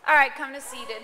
All right, come to seated.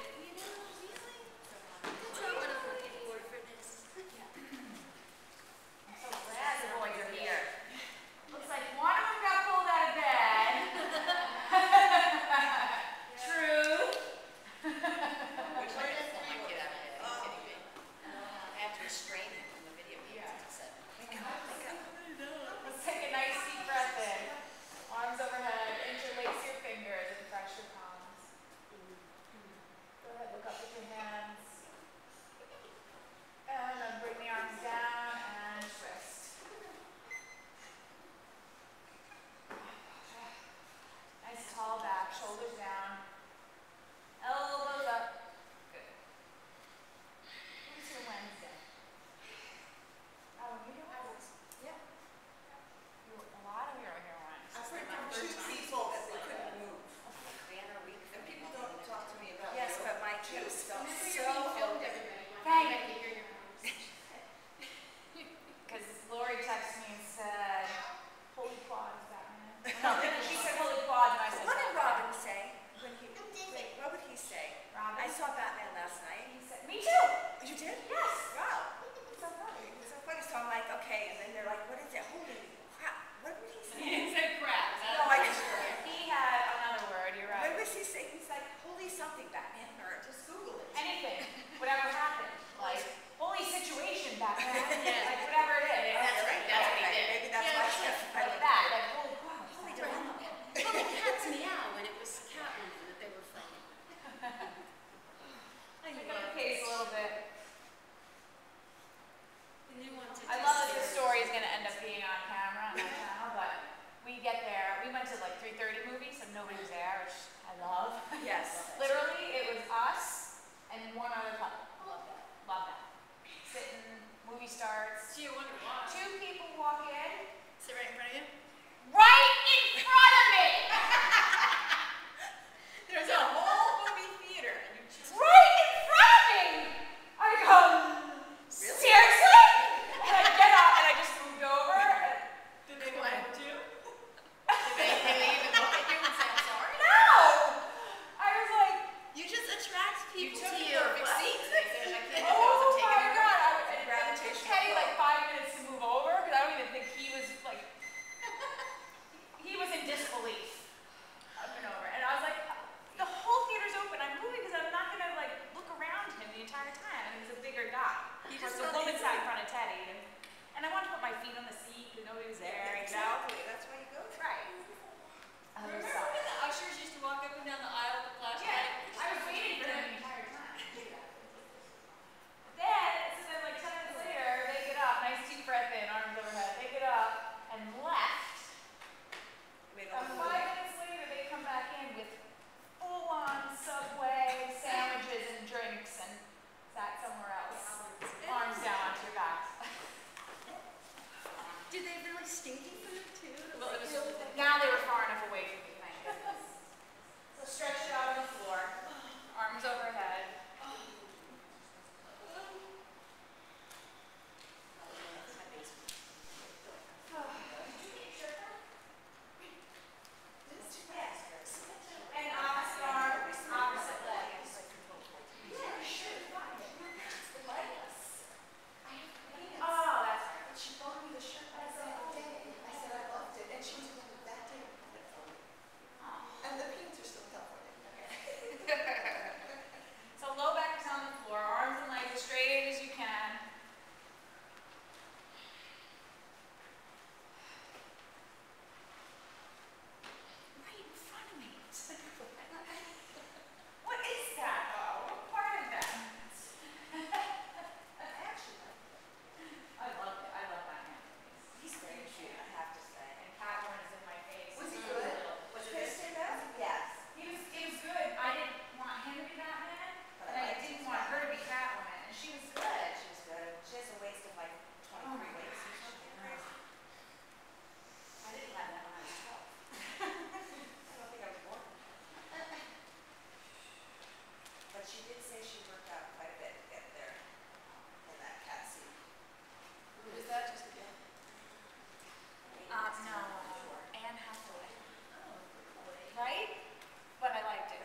Starts.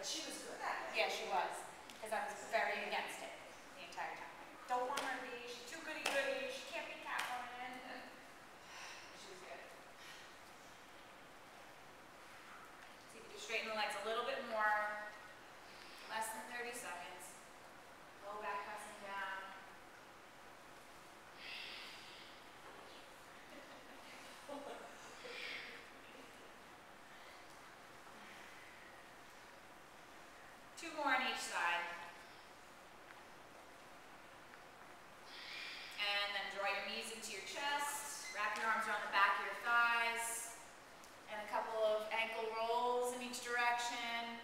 she was good at it. Yeah, she was. Because I was very against it the entire time. Don't want her to be. She's too goody-goody. She can't be Catwoman. She was good. See if you can straighten the legs a little bit more. Less than 30 seconds. Low back pressing down. Two more on each side. And then draw your knees into your chest. Wrap your arms around the back of your thighs. And a couple of ankle rolls in each direction.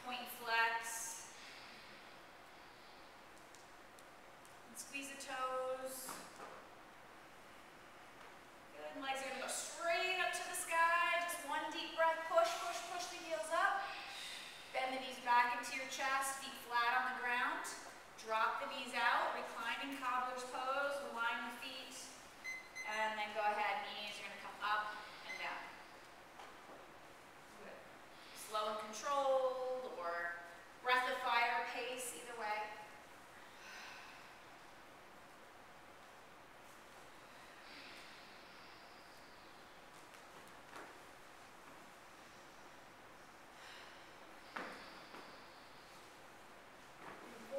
Point and flex. And squeeze the toes. Good. And legs are going to go straight up to the sky. Just one deep breath. Push, push, push the heels up. Bend the knees back into your chest. Feet flat on the ground. Drop the knees out. Reclining cobbler's pose. Align the feet. And then go ahead. Knees are going to come up and down. Good. Slow and controlled, or breath of fire pace, either way.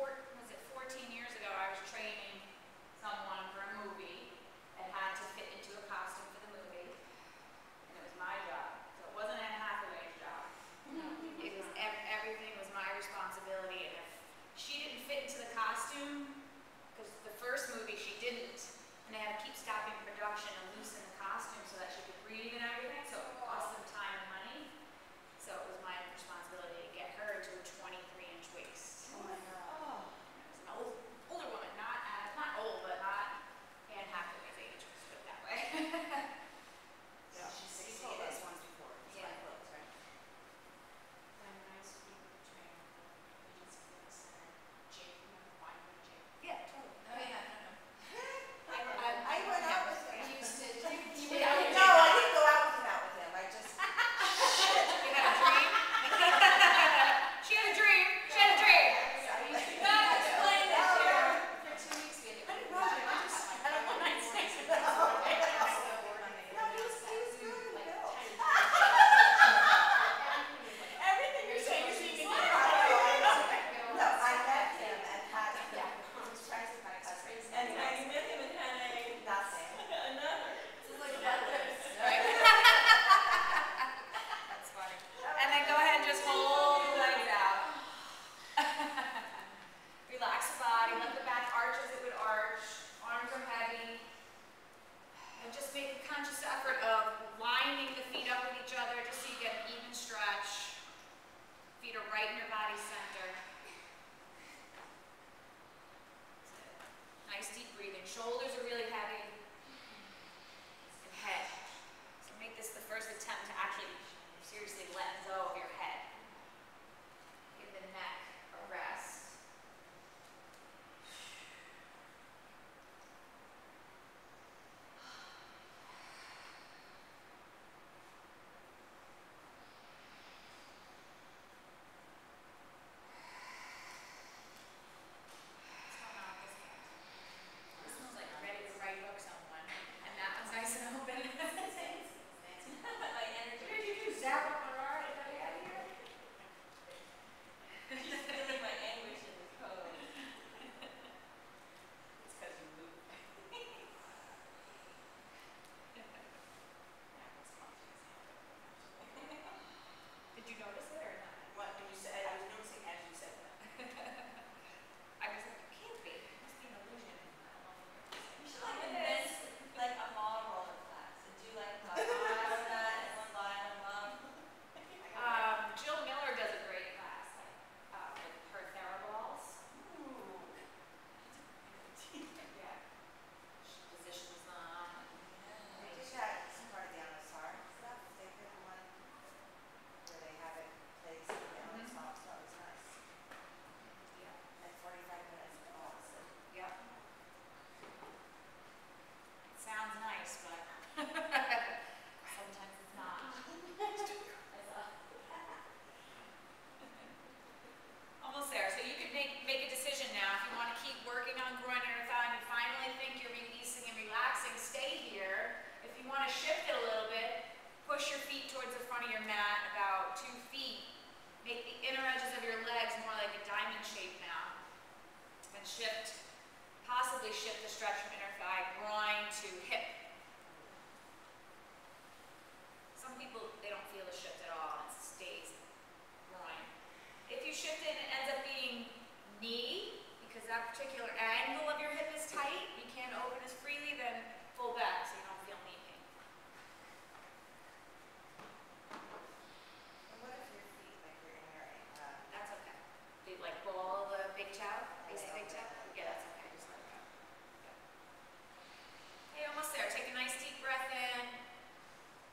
Was it 14 years ago, I was training someone for a movie that had to fit into a costume for the movie, and it was my job. So it wasn't Anne Hathaway's job. It was everything was my responsibility, and if she didn't fit into the costume, because the first movie she didn't, and they had to keep stopping production and loosen the costume so that she could breathe and everything, so it cost them time and money. So it was my responsibility to get her to a 23-inch waist. Oh my God. Oh. It was an older woman, not old, but not Anne Hathaway's age, let's put it that way. Yeah, she's You 60 saw this this once before. It's Yeah. my clothes, right? When I used to be a trainer, we just did this Jake, you know, wine with Jake. Yeah, totally. Oh yeah, no. I went out with him. You used to, you No, went out with I didn't go out with him. I just, You had a dream? She had a dream. She had a dream. I used to No, explain for this here. 2 weeks we had to I didn't know that. I just had a one night stand. No, he was good, Bill. Everything you're saying is easy. No, I met him and had, and I met him and had a nothing. Another. This is like Right? That's funny. And then go ahead and just hold the legs out. Relax the body. Let the back arch as it would arch. Arms are heavy. And just make a conscious effort of lining the feet up with each other just so you get an even stretch. Feet are right in your body center. Nice deep breathing. Shoulders are really heavy. And head. So make this the first attempt to actually seriously let go of your head. Give the neck a rest. possibly shift the stretch from inner thigh, groin to hip. Some people, they don't feel the shift at all, and it stays groin. If you shift it and it ends up being knee, because that particular angle of your hip is tight, you can't open as freely, then full back so you don't feel knee pain. And what if your feet, like you're in your, That's okay. Do you like ball the big toe? Basic big toe? Yeah, that's okay. Just let it go. Yeah. Hey, almost there. Take a nice deep breath in.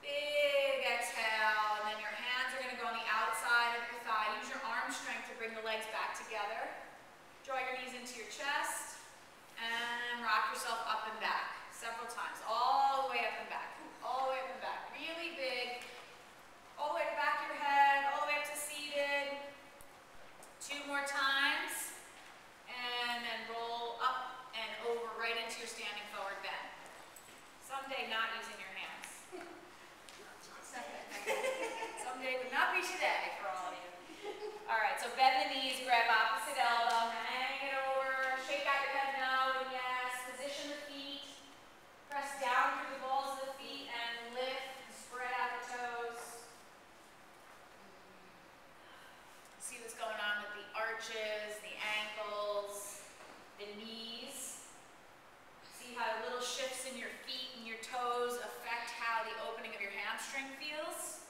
Big exhale, and then your hands are going to go on the outside of your thigh. Use your arm strength to bring the legs back together. Draw your knees into your chest, and rock yourself up and back several times, all the way up and back, all the way up and back. Really big, all the way to the back of your head, all the way up to seated. 2 more times, and then roll up and over right into your standing forward bend. Someday not using your hands. Someday would not be today for all of you. All right, so bend the knees, grab opposite elbow, hang it over, shake out your head no, and yes. Position the feet, press down through the balls of the feet, and lift and spread out the toes. See what's going on with the arches, the ankles, the knees. See how little shifts in your feet and your toes affect how the opening of your hamstring feels.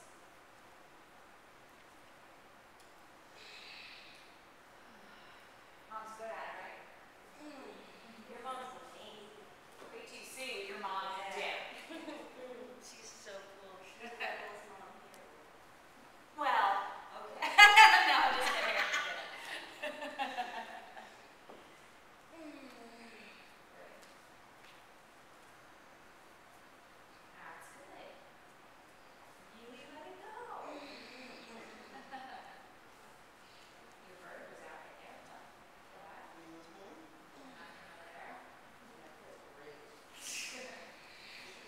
Mom's good at it, right? your mom's amazing. Wait till you see what your mom can do. She's so cool. She's the coolest mom here. Well, Okay. no, just kidding. That's good. Really let it go. Your vertebrae's out right there. Look. That. Nothing over there.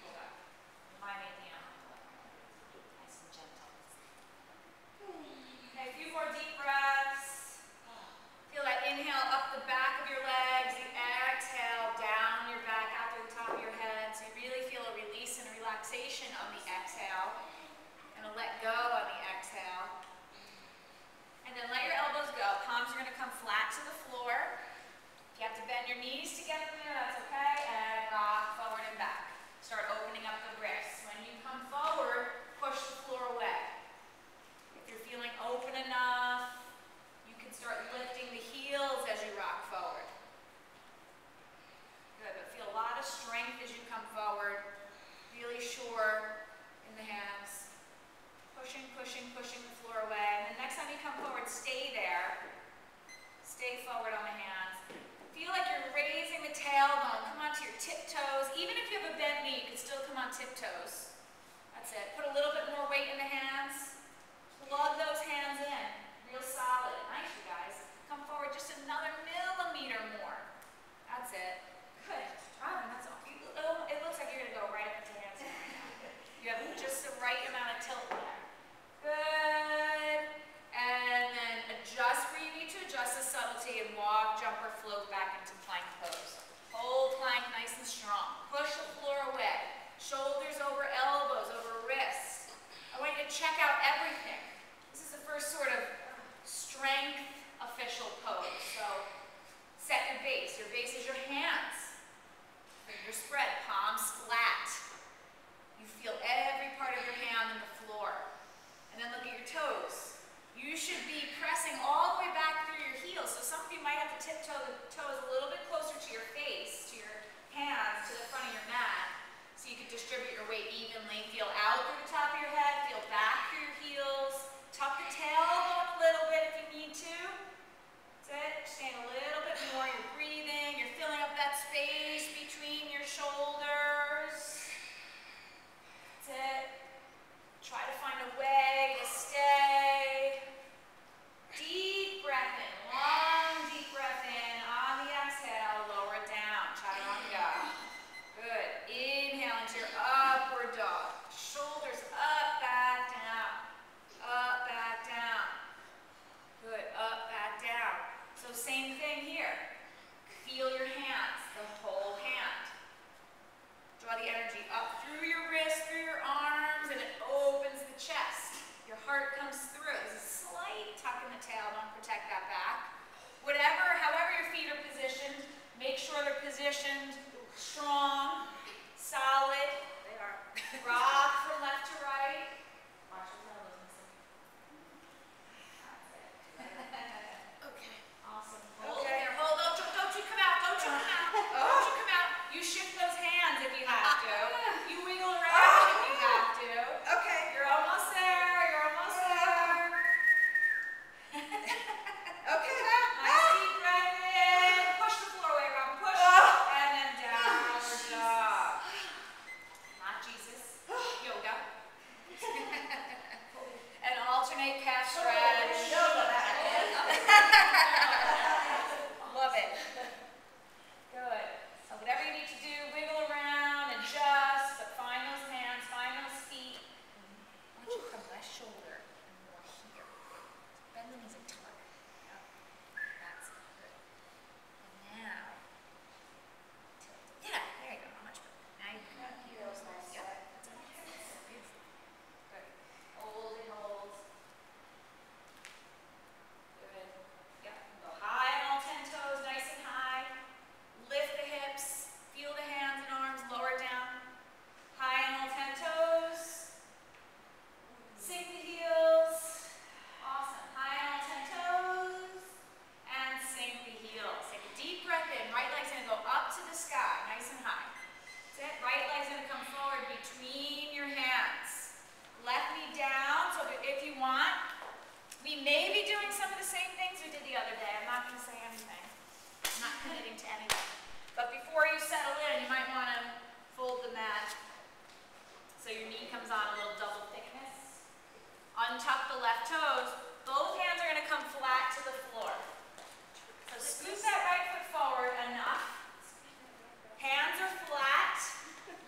Hold up. Mine ain't the animal. Nice and gentle. Okay, a few more deep breaths. Feel that inhale up the back of your legs, the exhale down your back, out to the top of your head. So you really feel a release and a relaxation on the exhale, and a let go on the exhale. And then let your elbows go. Palms are going to come flat to the floor. If you have to bend your knees to get them there, that's okay. And rock forward and back. Start opening up the wrists. When you come forward, push the floor away. If you're feeling open enough, you can start lifting the heels as you rock forward. Good, but feel a lot of strength as you come forward. Really sure in the hands. Pushing, pushing, pushing the floor away. And then next time you come forward, stay there. Stay forward on the hands. Feel like you're raising the tailbone. Come onto your tiptoes. Even if you have a bent knee, you can still come on tiptoes. That's it. Put a little bit more weight in the hands. Plug those hands in. Real solid. Nice, you guys. Come forward just another millimeter more. That's it. Good. That's all. It looks like you're going to go right up into handstand right now. You have just the right amount of tilt there. Good. And then adjust where you need to adjust the subtlety and walk, jump, or float back into plank pose. Hold plank nice and strong. Push the floor away. Shoulders over elbows, over wrists. I want you to check out everything. This is the first sort of strength official pose. So set your base. Your base is your hands. Fingers spread, palms flat. You feel every part of your hand on the floor. And then look at your toes. You should be pressing all the way back through your heels. So some of you might have to tiptoe the toes a little bit closer to your face, to your hands, to the front of your mat, so you can distribute your weight evenly. Feel out through the top of your head, feel back through your heels. Tuck the tailbone a little bit if you need to. That's it. Stand a little bit more. You're breathing. You're filling up that space between your shoulders. heart comes through. There's a slight tuck in the tail, don't protect that back. However your feet are positioned, make sure they're positioned strong, solid. They are. Rock from left to right. Watch your elbows, Missy. That's it. Okay. Awesome. Hold there. Hold. Don't you come out. Don't you come out. Don't you come out. You shift those hands if you have to. You wiggle around if you have to. Okay. You're almost there. You're almost there. Okay. Nice deep breath in. Push the floor away, Robin. Push. And then downward dog. Not Jesus. Yoga. And alternate calf stretch. Yoga, that is. Love it. Good. So whatever you need to do, wiggle around, adjust, but find those hands, find those feet. Why don't you come left shoulder and more here. Bend the knees and tuck. Yep. That's good. And now, tilt it. Yeah, there you go. Much better. Now you can Feels nice. Yep. That's it. Beautiful. Good. Hold and hold. Good. Yep. Go high on all 10 toes, nice and high. Lift the hips. Feel the hands and arms lower down. High on all 10 toes. Sink the heels. Awesome. High on all 10 toes. And sink the heels. Take a deep breath in. Right leg's going to go up to the sky, nice and high. That's it. Right leg's going to come forward between your hands. Left knee down. So if you want, we may be doing some of the same things we did the other day. I'm not going to say anything. I'm not committing to anything. But before you settle in, you might want to fold the mat so your knee comes on a little double thickness. Untuck the left toes. Both hands are going to come flat to the floor. So scoot that right foot forward enough. Hands are flat.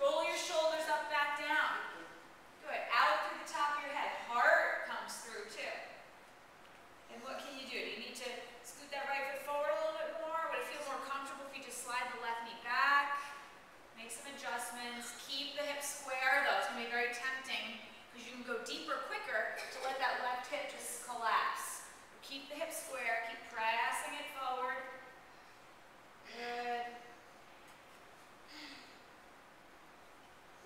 Roll your shoulders up, back down. Good. Out through the top of your head. Heart comes through too. And what can you do? Do you need to scoot that right foot forward a little bit more? Would it feel more comfortable if you just slide the left knee back? Make some adjustments. Keep the hips square though. It's going to be very tempting because you can go deeper quicker to let that left hip just collapse. Keep the hips square. Keep pressing it forward. Good.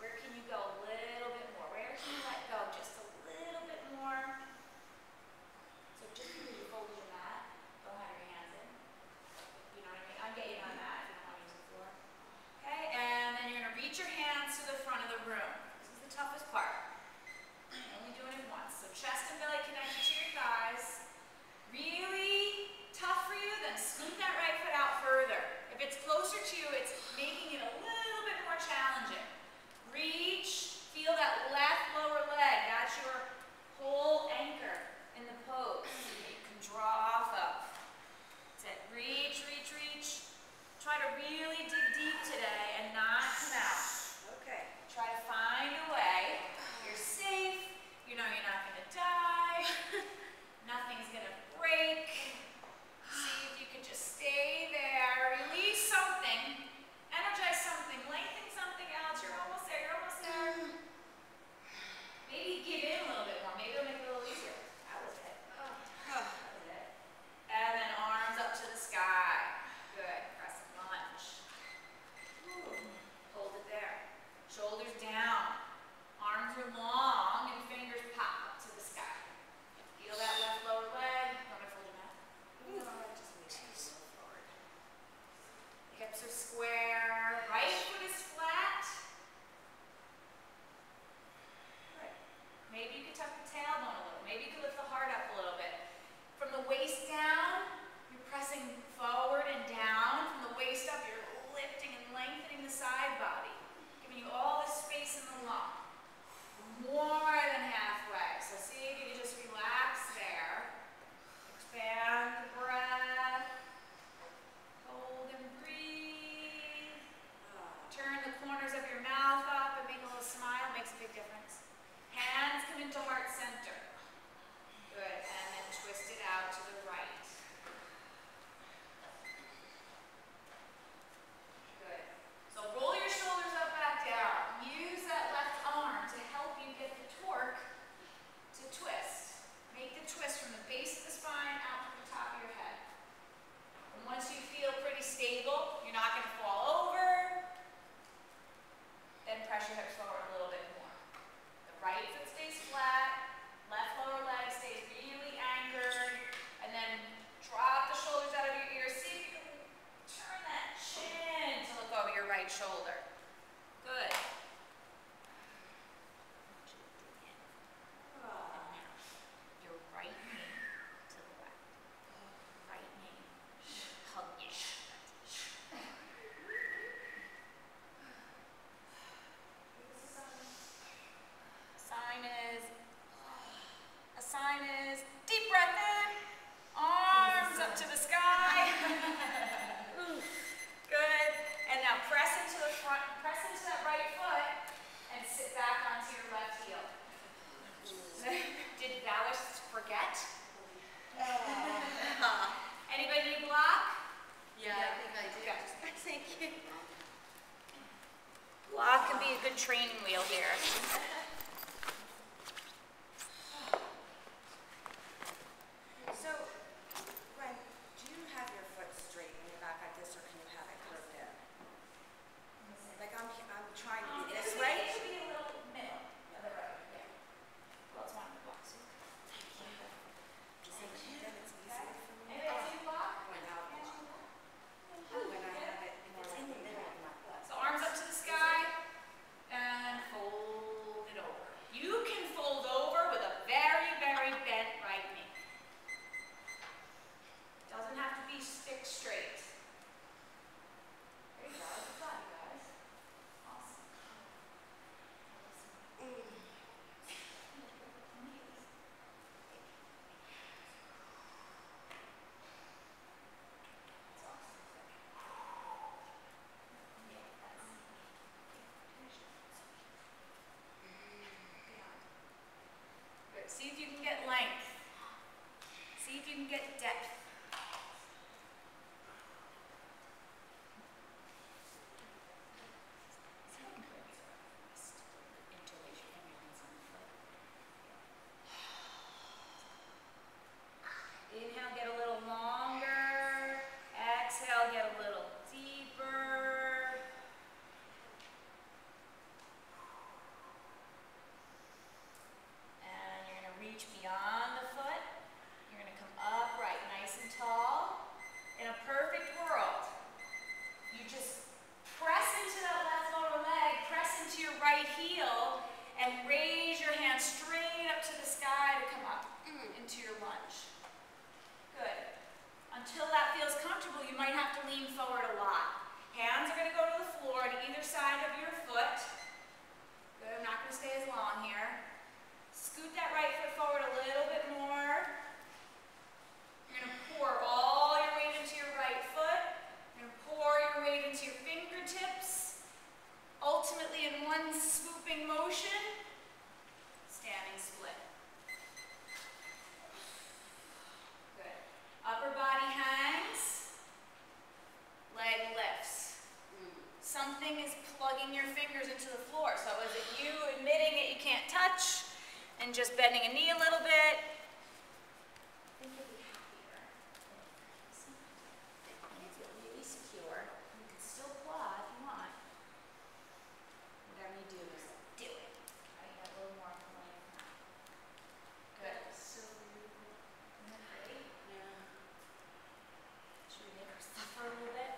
Where can you go a little bit more? Where can you let go just a little bit more? So just because you folded your mat, don't have your hands in. You know what I mean? I'm getting on that if you don't want to use the floor. Okay, and then you're going to reach your hands to the front of the room. This is the toughest part. Only doing it once. So chest and belly connected to your thighs. Really sign is. Deep breath in. Arms up to the sky. Good. And now press into the front, press into that right foot and sit back onto your left heel. Did Valorists forget? Anybody need block? Yeah, I think I do. Okay. Thank you. Block can be a good training wheel here. So, Gwen, do you have your foot straight in your back like this, or can you have it curved in? Like I'm trying to be this way. It should be a little middle. Other way. Yeah. Well, it's one of the blocks. Then it's easier for me. Anybody see the block? When I have it more in the middle of my butt. So arms up to the sky and fold it over. You can fold over with a very, very bent right knee. Doesn't have to be stick straight. There you go. Good job, you guys. Awesome. Good. See if you can get length. See if you can get depth. Inhale, get a little longer. Exhale, get a little deeper. And you're going to reach beyond the foot. You're going to come upright, nice and tall. In a perfect world, you just press into that left lower leg, press into your right heel, and raise your hand straight up to the sky to come up into your lunge. Good. Until that feels comfortable, you might have to lean forward a lot. Hands are going to go to the floor on either side of your foot. Good. I'm not going to stay as long here. Scoot that right foot forward a little bit more. You're going to pour all your weight into your right foot. You're going to pour your weight into your fingertips. Ultimately, in one swooping motion, standing split. Good. Upper body hangs. Leg lifts. Something is plugging your fingers into the floor. So is it you admitting it you can't touch and just bending a knee a little bit? I think you'll be happier. You feel really secure. You can still claw if you want. Whatever you do, is do it. I got a little more length now. Good. So beautiful. Isn't that pretty? Yeah. Should we make her suffer a little bit?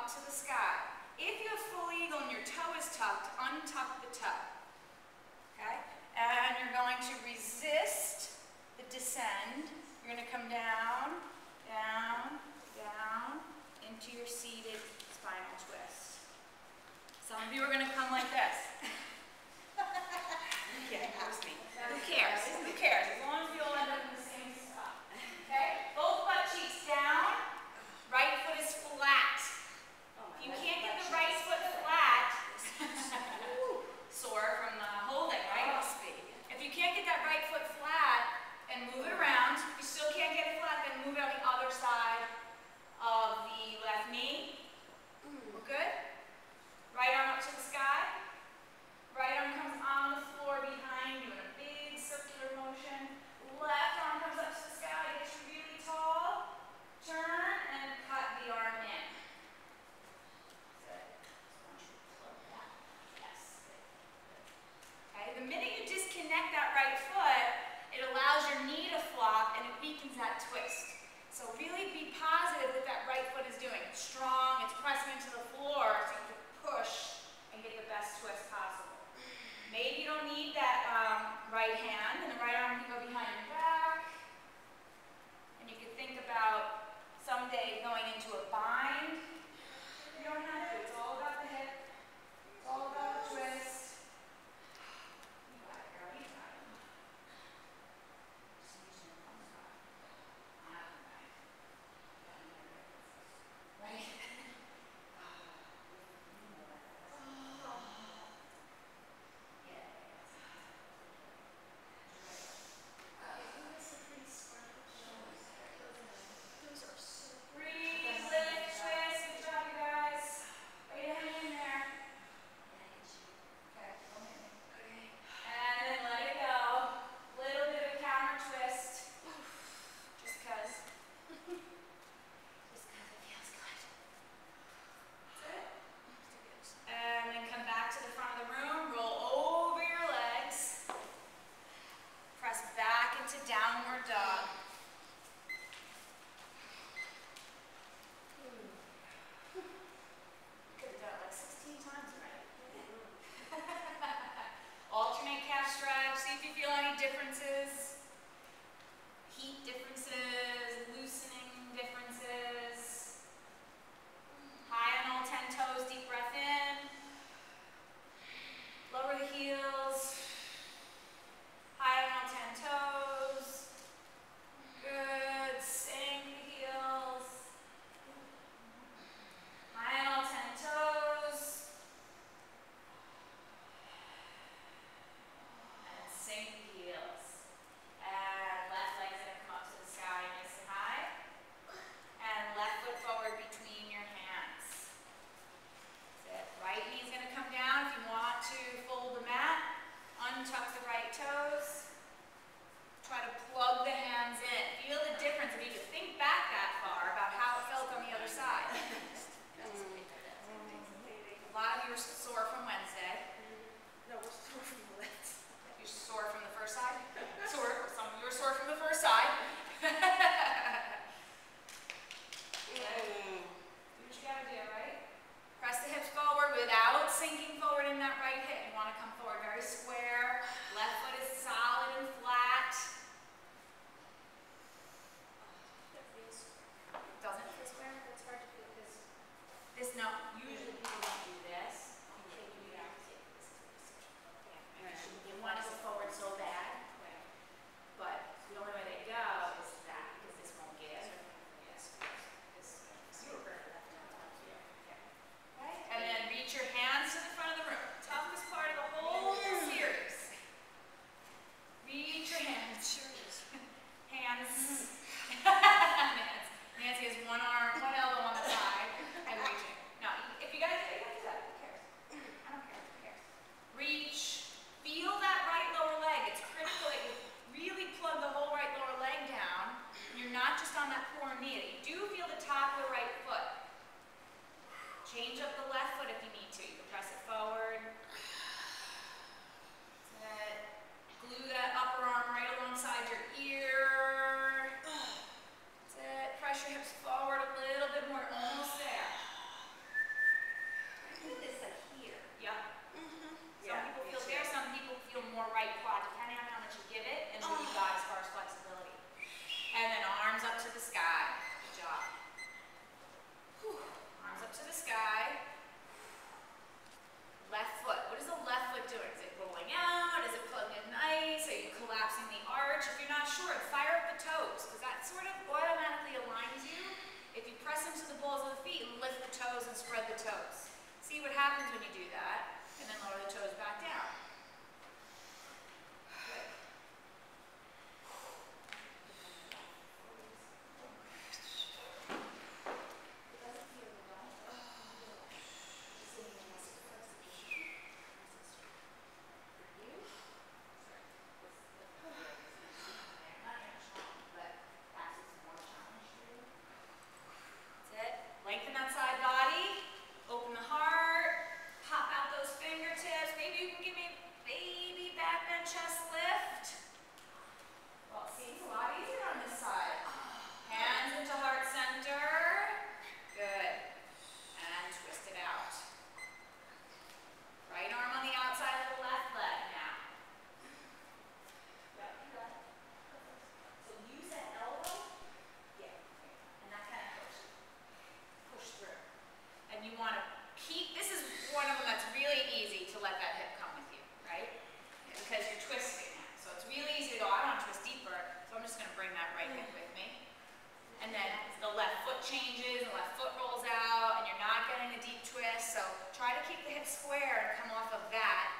up to the sky. If you have full eagle and your toe is tucked, untuck the toe. Okay? And you're going to resist the descend. You're going to come down, down, down, into your seated spinal twist. Some of you are going to come like this. Yeah, ask me. Who cares? Who cares? As long as you all end up in the same spot. Okay? Both butt cheeks down. Right foot is flat. If you can't get the right foot flat, sore from the holding, right? If you can't get that right foot flat and move it around, if you still can't get it flat, then move it on the other side of the left knee. We're good? Right arm up to the sky. Right arm comes on the floor behind you in a big circular motion. Left arm comes up to the sky, gets you really tall. Turn and cut the arm in. Good. So I want you to plug that. Yes. Good. Okay. The minute you disconnect that right foot, it allows your knee to flop and it weakens that twist. So really be positive that that right foot is doing. It's strong. It's pressing into the floor so you can push and get the best twist possible. Maybe you don't need that right hand, and the right arm can go behind your back. And you could think about someday going into a bind. You don't have to. It's all about the hip. It's all about the twist. You got it, girl. You got it. Just use your thumbs up. Right? Breathe, lift, twist. Good job, you guys. Way to hang in there. Okay, don't hit me. And then let it go. Little bit of a counter twist. Just because. Just because it feels good. That's it. And then come back to the front of the room. Roll over your legs. Press back into downward dog. Could have done it like 16 times already. Alternate calf stretch. See if you feel any differences. Heat differences, loosening differences. High on all 10 toes, deep breath in. Lower the heels. High on all 10 toes. Good. Sink the heels. High on all 10 toes. And sink the heels. And left leg's going to come up to the sky nice and high. And left foot forward between your hands. That's it. Right knee's going to come down. If you want to fold the mat, untuck the right toes. Try to plug the hands in. Feel the difference. If you could think back that far about how it felt on the other side. A lot of you are sore from Wednesday. No, we're sore from the legs. You're sore from the first side? Sore. Some of you are sore from the first side. Do what you gotta do, right? Press the hips forward without sinking forward in that right hip. You want to come forward very square. Left foot is solid and flat. Doesn't it feel square? That's hard to feel this. No, usually people don't do this. You want to go forward so bad, but the only way they go is that because this won't give. Okay? And then reach your hands to the front of the room. Toughest part of the whole series. Reach your hands. Hands. Nancy has one arm, one elbow on the side, and reaching. No, if you guys do that, who cares? I don't care. Who cares? Reach. Feel that right lower leg. It's critical that you really plug the whole right lower leg down. You're not just on that poor knee. You do feel the top of the right foot. Change up the left foot if you need to. You can press it forward. That's it. Glue that upper arm right alongside your ear. That's it. Press your hips forward a little bit more. Almost there. It's like here. Yep. Some Yeah, people me feel too. there, some people feel more right quad, depending on how much you give it and what you got as far as flexibility. And then arms up to the sky. Good job. Whew. Arms up to the sky. Left foot. What is the left foot doing? Is it rolling out? Is it pulling it nice? Are you collapsing the arch? If you're not sure, fire up the toes, because that sort of automatically aligns you. If you press into the balls of the feet and lift the toes and spread the toes. See what happens when you do that, and then lower the toes back down. Good. Lengthen that side body, open the heart, pop out those fingertips. Maybe you can give me a baby back bend chest lift. Well, see, it's a lot easier on this side. Hands into heart center. Good. And twist it out. Right arm on the outside of the left leg now. Yep, you got it. So use that elbow. Yeah. And that kind of push through. And you want to keep, this is one of them that's really easy to let that hip come with you, right? Because you're twisting it. So it's really easy to go, I want to twist deeper, so I'm just going to bring that right hip with me. And then the left foot changes, the left foot rolls out, and you're not getting a deep twist, so try to keep the hip square and come off of that,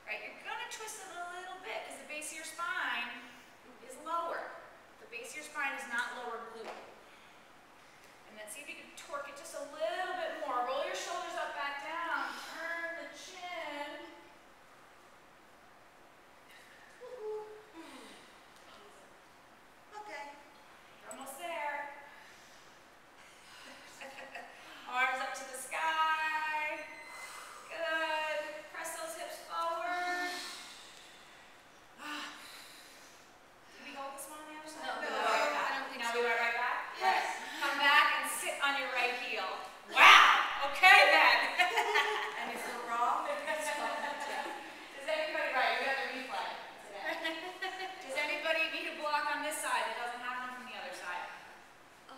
right? You're going to twist it a little bit, because the base of your spine is lower. The base of your spine is not lower glute. And then see if you can torque it just a little bit more. Roll your shoulders up, back down. Turn the chin. Okay. You're almost there. Arms up to the sky. Good. Press those hips forward. Did we go with this one on the other side? No. I don't think so. Now we went right back? Yes. Come back and sit on your right heel. Wow! Okay then. And if we're wrong, Does anybody, right, we got the replay today. Does anybody need a block on this side that doesn't have one from the other side?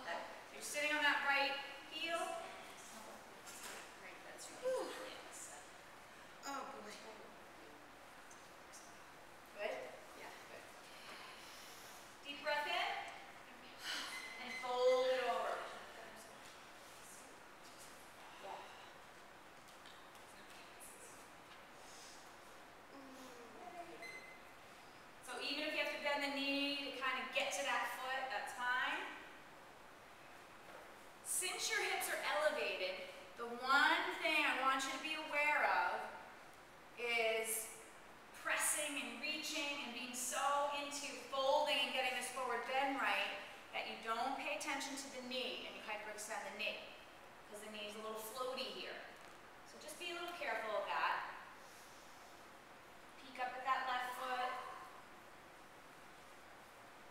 Okay. You're sitting on that right heel. oh boy. Good? Yeah. Good. Deep breath in. And fold it over. Yeah. So even if you have to bend the knee to kind of get to that foot, that's fine. Since your hips are elevated, the one thing I want you to be aware of is pressing and reaching and being so into folding and getting this forward bend right that you don't pay attention to the knee and you hyperextend the knee, because the knee is a little floaty here. So just be a little careful of that. Peek up at that left foot.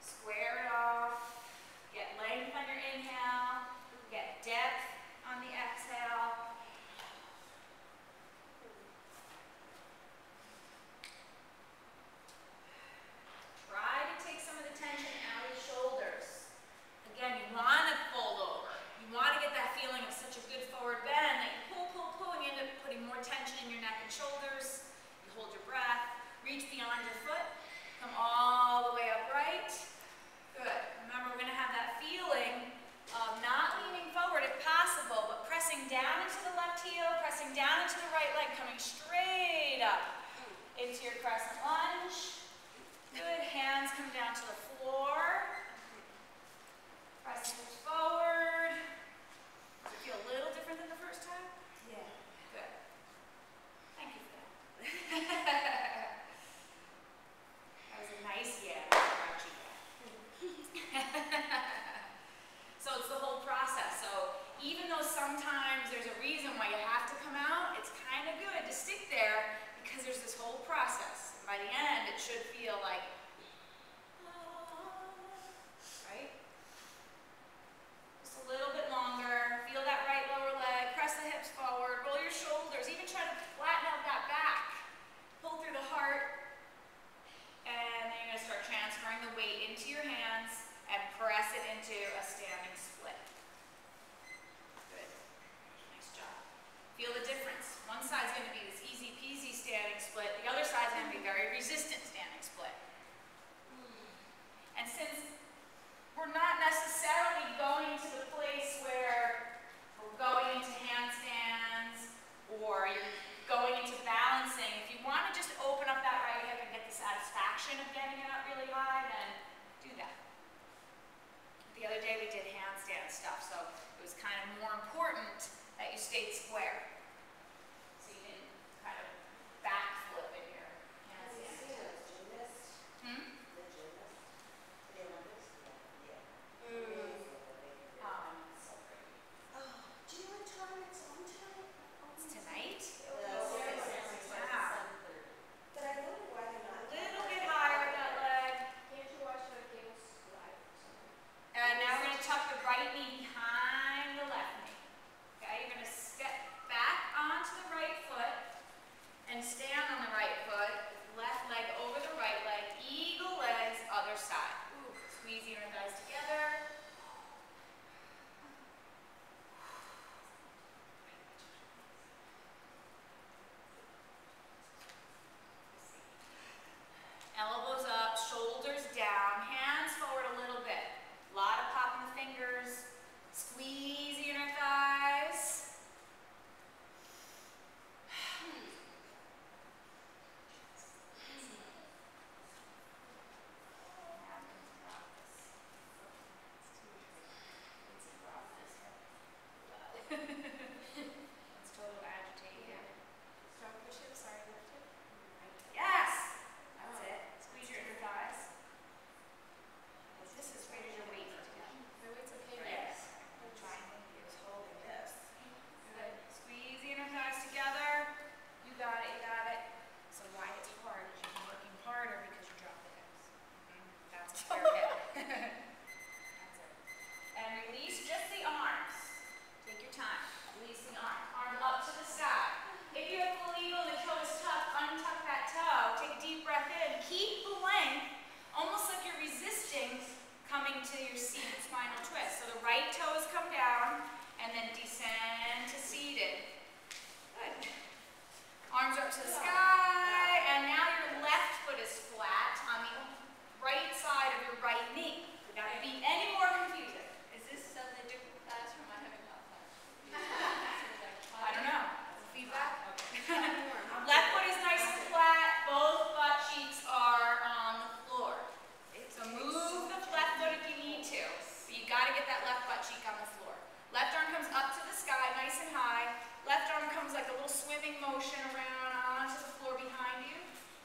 Square it off. Get length on your inhale. Get depth on the exhale. Try to take some of the tension out of the shoulders. Again, you want to fold over. You want to get that feeling of such a good forward bend that you pull, and you end up putting more tension in your neck and shoulders. You hold your breath. Reach beyond your foot. Come all the way upright. Good. Remember, we're going to have that feeling of not leaning forward if possible, but pressing down into the left heel, pressing down into the right leg, coming straight up into your crescent lunge. Good. Hands come down to the floor. Press hips forward. Does it feel a little different than the first time? Yeah. Good. Thank you for that. That was a nice yeah, crouchy yeah. So it's the whole process. So even though sometimes there's a reason why you have to come out, it's kind of good to stick there because there's this whole process. And by the end, it should feel like, right? Just a little bit longer. Feel that right lower leg. Press the hips forward. Roll your shoulders important that you stayed square. So you didn't kind of backflip in your Have you handstand. seen a gymnast? Hmm? The gymnast? The Olympics? Yeah. So pretty. Oh, do you know what time it's on tonight? It's tonight? Wow. Wow. But I wonder why they're not. A little bit higher with that leg. Can't you watch the cables live or something? And now we're going to tuck the right knee behind the left knee. Okay, you're going to step back onto the right foot and stand on the right foot. Left leg over the right leg. Eagle legs, other side. Ooh, squeeze your inner thighs together. Elbows up, shoulders down, hands forward a little bit. A lot of popping the fingers. Squeeze the inner thighs. Let's total agitate here. Strong push-ups, sorry, lift it. Yes! That's it. Squeeze your inner thighs. This is where your weight is together. My weight's okay. Yes. I'm trying to think it's holding this. Good. Squeeze the inner thighs together. You got it, you got it. So why it's hard is you're working harder because you drop the hips. That's a fair hip. That's it. And release just the arms. Take your time. Release the arms. Arms up to the sky. If you have full eagle and the toe is tucked, untuck that toe. Take a deep breath in. Keep the length, almost like you're resisting coming to your seated spinal twist. So the right toes come down and then descend to seated. Good. Arms up to the sky, and now your left foot is flat on the right side of your right knee. Not to be any more confusing. Is this something different class from I haven't got that? I don't know. Feedback? Left foot is nice and flat. Both butt cheeks are on the floor. So move the left foot if you need to. But you got to get that left butt cheek on the floor. Left arm comes up to the sky, nice and high. Left arm comes like a little swimming motion around onto the floor behind you.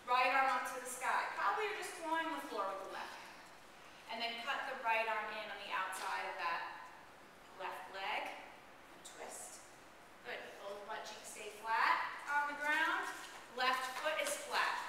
Right arm up to the sky. Probably you're just clawing the floor with the left hand. And then cut the right arm in on the outside of that left leg and twist. Good. Both butt cheeks stay flat on the ground. Left foot is flat.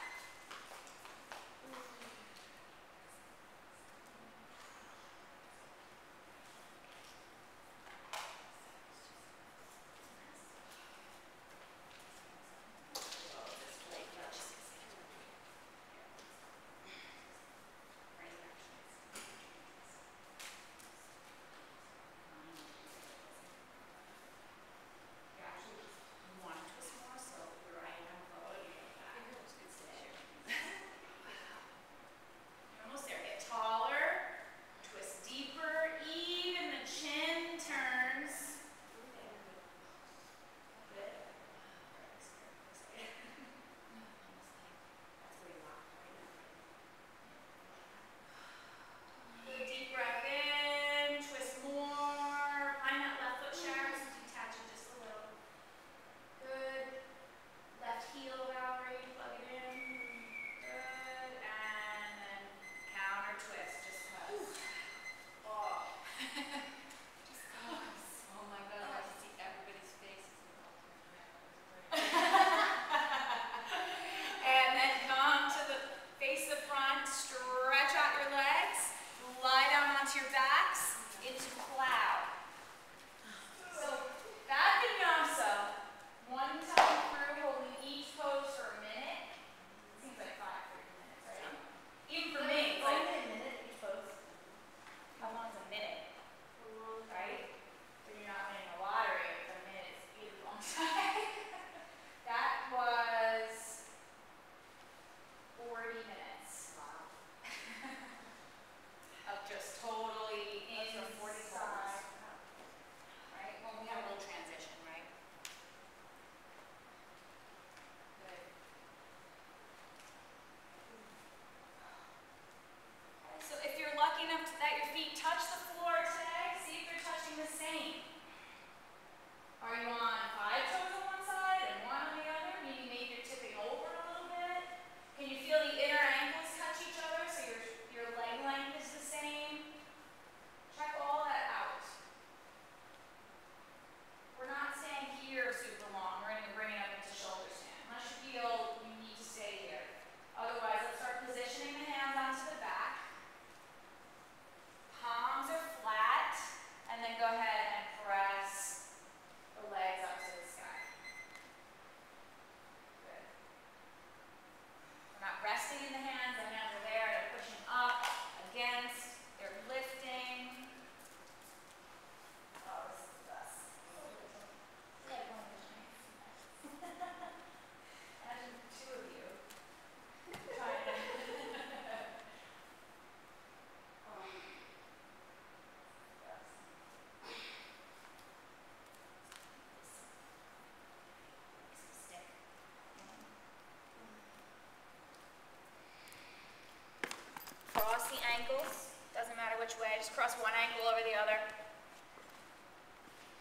which way. Just cross one ankle over the other.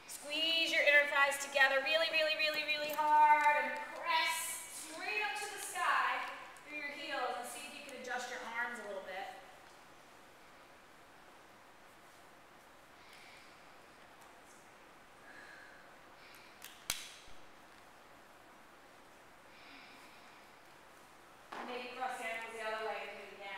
Squeeze your inner thighs together really, really, really, really hard and press straight up to the sky through your heels and see if you can adjust your arms a little bit. And maybe cross the ankles the other way if you can.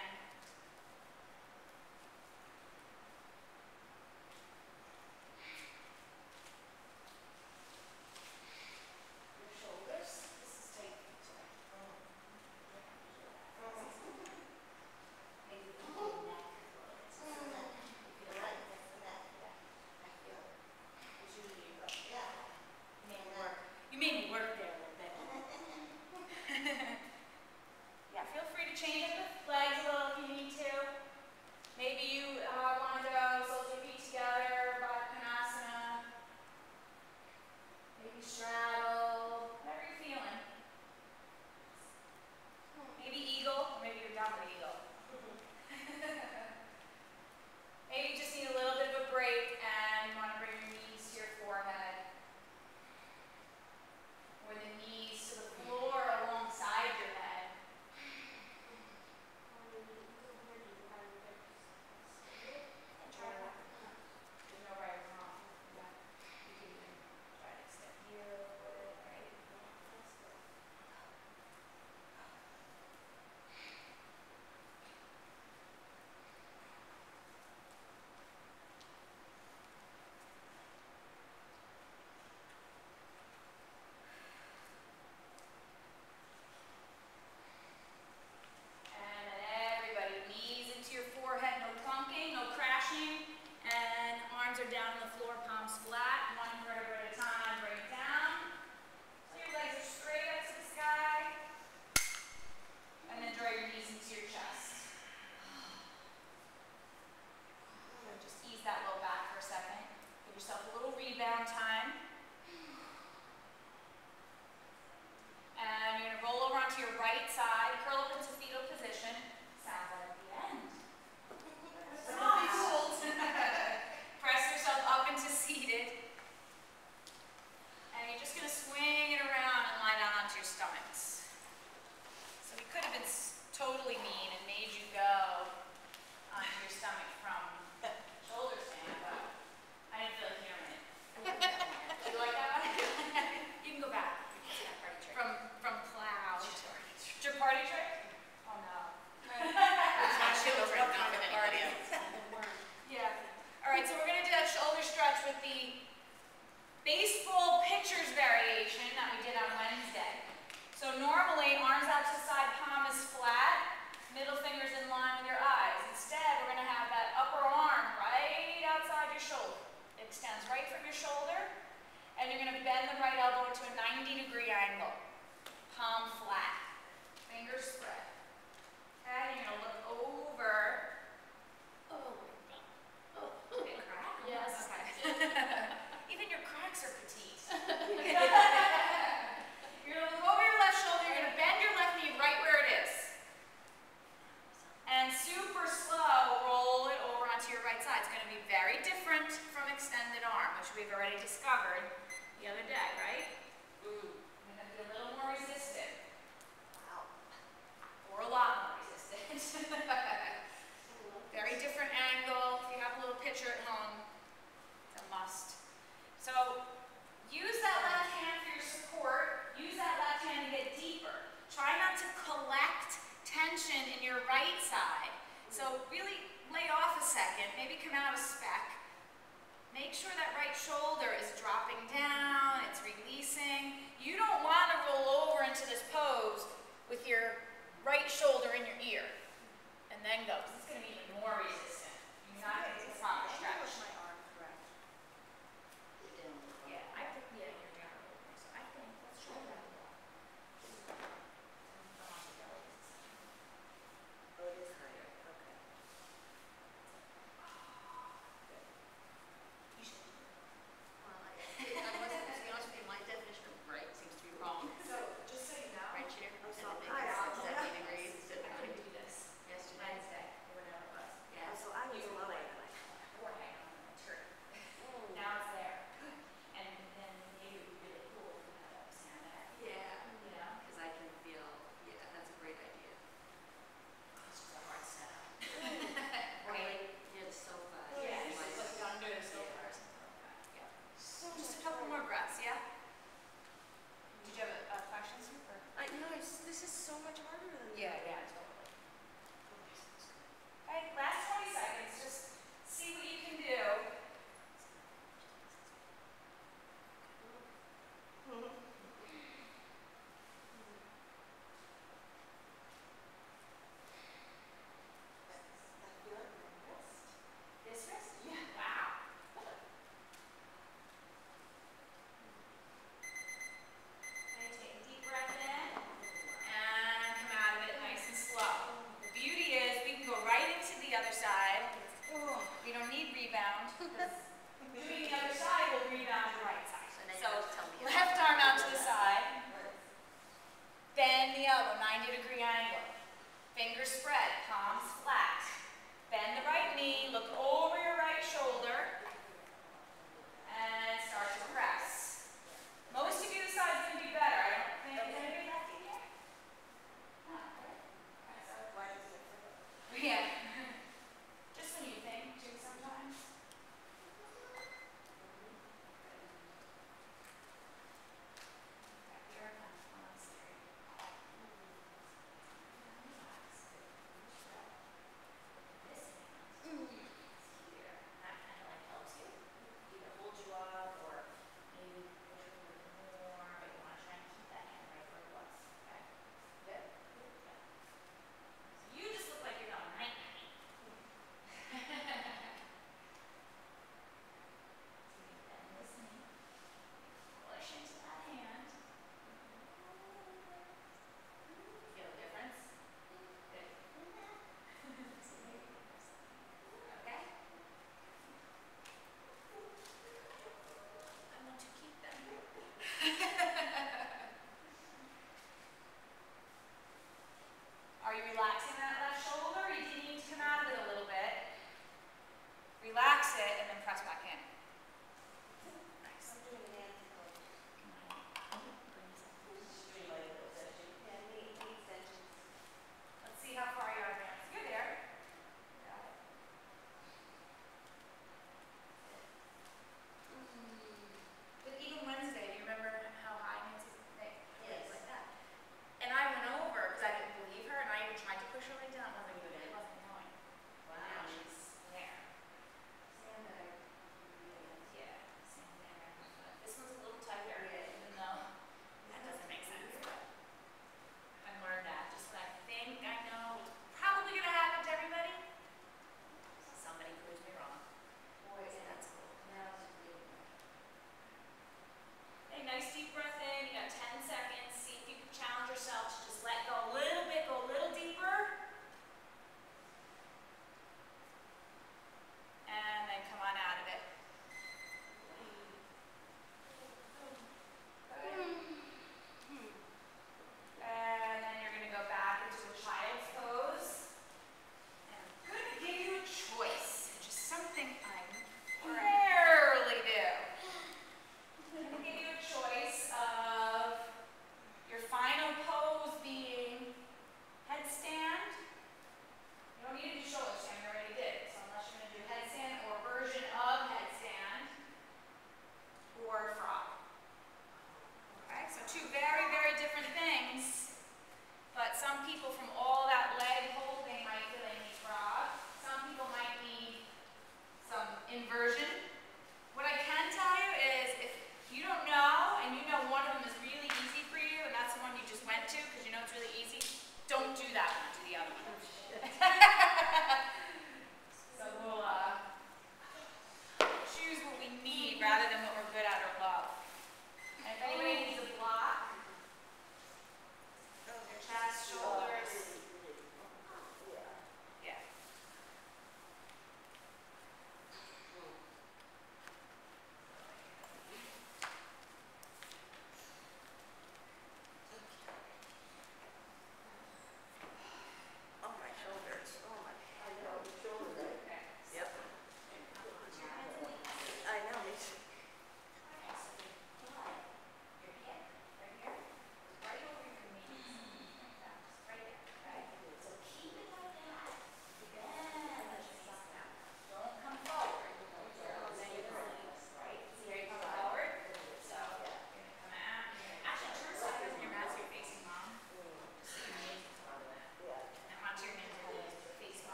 I was lower than I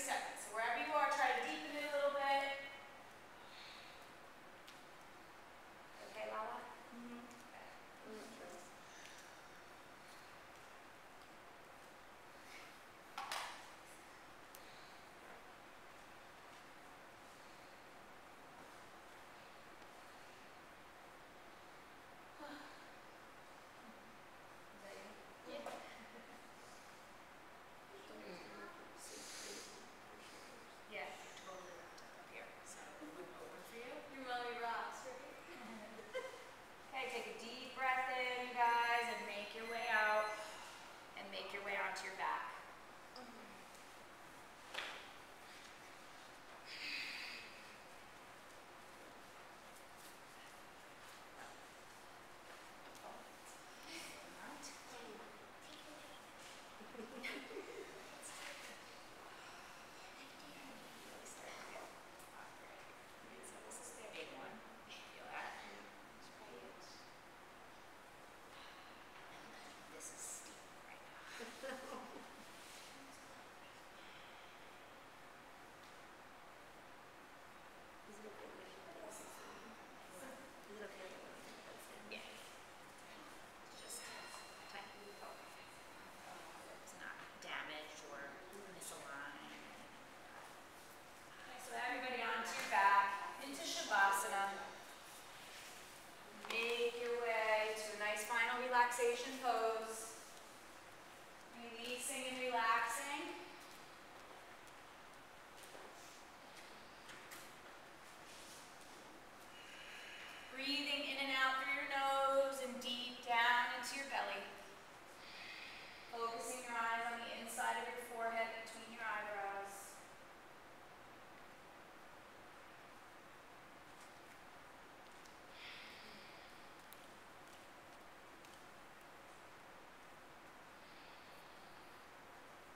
seconds. So wherever you are, try to deepen it a little bit. Okay, Lala? Yeah, you're totally wrapped up here. So it wouldn't open for you. Your mommy rocks, right? Okay, take a deep breath in, you guys, and make your way out. And make your way onto your back. Big one. Feel that? This is steep right now. Yeah. Just tightly focus. It's not damaged or misaligned. So everybody onto your back, into Shavasana. Make your way to a nice final relaxation pose. Releasing and relaxing.